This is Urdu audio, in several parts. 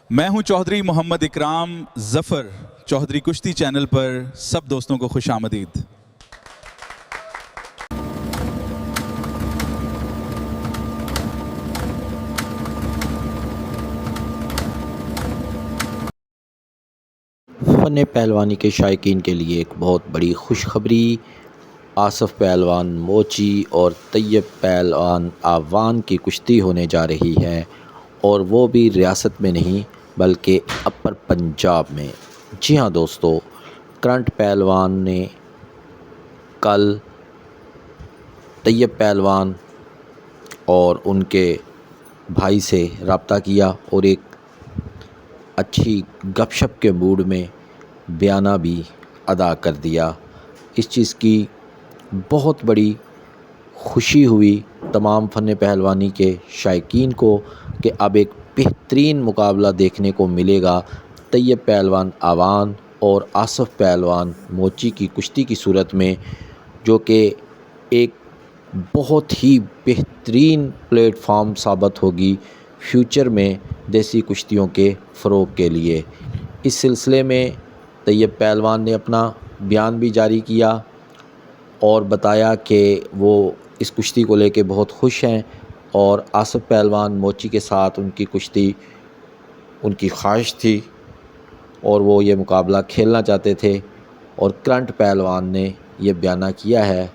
میں ہوں چودھری محمد اکرام ظفر، چودھری کشتی چینل پر سب دوستوں کو خوش آمدید۔ فن پہلوانی کے شائقین کے لیے ایک بہت بڑی خوشخبری، آصف پہلوان موچی اور طیب پہلوان آوان کی کشتی ہونے جا رہی ہے، اور وہ بھی ریاست میں نہیں بلکہ اپر پنجاب میں۔ جی ہاں دوستو، کرنٹ پہلوان نے کل طیب پہلوان اور ان کے بھائی سے رابطہ کیا اور ایک اچھی گپ شپ کے موڈ میں بیانہ بھی ادا کر دیا۔ اس چیز کی بہت بڑی خوشی ہوئی تمام فن پہلوانی کے شائقین کو کہ اب ایک بہترین مقابلہ دیکھنے کو ملے گا طیب پہلوان آوان اور آصف پہلوان موچی کی کشتی کی صورت میں، جو کہ ایک بہت ہی بہترین پلیٹ فارم ثابت ہوگی فیوچر میں دیسی کشتیوں کے فروغ کے لیے۔ اس سلسلے میں طیب پہلوان نے اپنا بیان بھی جاری کیا اور بتایا کہ وہ اس کشتی کو لے کے بہت خوش ہیں، اور آصف پہلوان موچی کے ساتھ ان کی کشتی ان کی خواہش تھی اور وہ یہ مقابلہ کھیلنا چاہتے تھے، اور کرنٹ پہلوان نے یہ بیانہ کیا ہے۔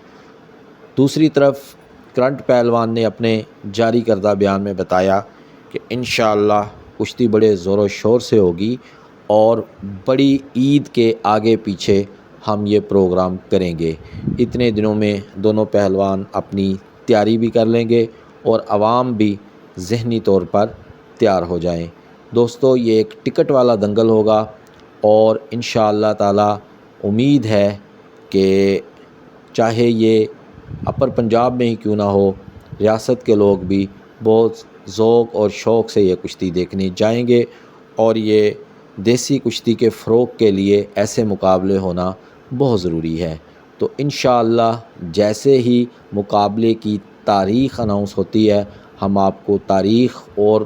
دوسری طرف کرنٹ پہلوان نے اپنے جاری کردہ بیان میں بتایا کہ انشاءاللہ کشتی بڑے زور و شور سے ہوگی، اور بڑی عید کے آگے پیچھے ہم یہ پروگرام کریں گے۔ اتنے دنوں میں دونوں پہلوان اپنی تیاری بھی کر لیں گے اور عوام بھی ذہنی طور پر تیار ہو جائیں۔ دوستو، یہ ایک ٹکٹ والا دنگل ہوگا، اور انشاءاللہ تعالی امید ہے کہ چاہے یہ اپر پنجاب میں ہی کیوں نہ ہو، ریاست کے لوگ بھی بہت ذوق اور شوق سے یہ کشتی دیکھنے جائیں گے، اور یہ دیسی کشتی کے فروغ کے لیے ایسے مقابلے ہونا بہت ضروری ہے۔ تو انشاءاللہ جیسے ہی مقابلے کی تاریخ اناؤنس ہوتی ہے، ہم آپ کو تاریخ اور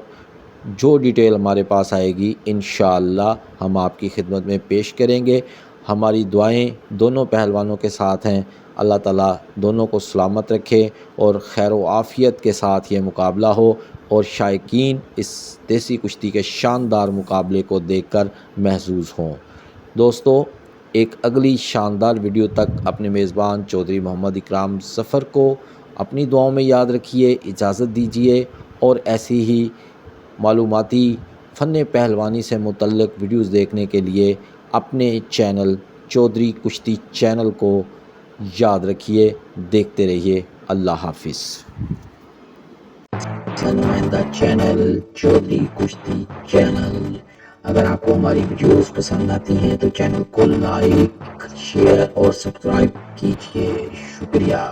جو ڈیٹیل ہمارے پاس آئے گی انشاءاللہ ہم آپ کی خدمت میں پیش کریں گے۔ ہماری دعائیں دونوں پہلوانوں کے ساتھ ہیں، اللہ تعالیٰ دونوں کو سلامت رکھے اور خیر و عافیت کے ساتھ یہ مقابلہ ہو، اور شائقین اس دیسی کشتی کے شاندار مقابلے کو دیکھ کر محظوظ ہوں۔ دوستو، ایک اگلی شاندار ویڈیو تک اپنے میزبان چودھری محمد اکرام ظفر کو اپنی دعاؤں میں یاد رکھیے، اجازت دیجیے، اور ایسی ہی معلوماتی فن پہلوانی سے متعلق ویڈیوز دیکھنے کے لیے اپنے چینل چودھری کشتی چینل کو یاد رکھیے، دیکھتے رہیے۔ اللہ حافظ۔ نمائندہ چینل چودھری کشتی چینل، اگر آپ کو ہماری ویڈیوز پسند آتی ہیں تو چینل کو لائک، شیئر اور سبسکرائب کیجیے۔ شکریہ۔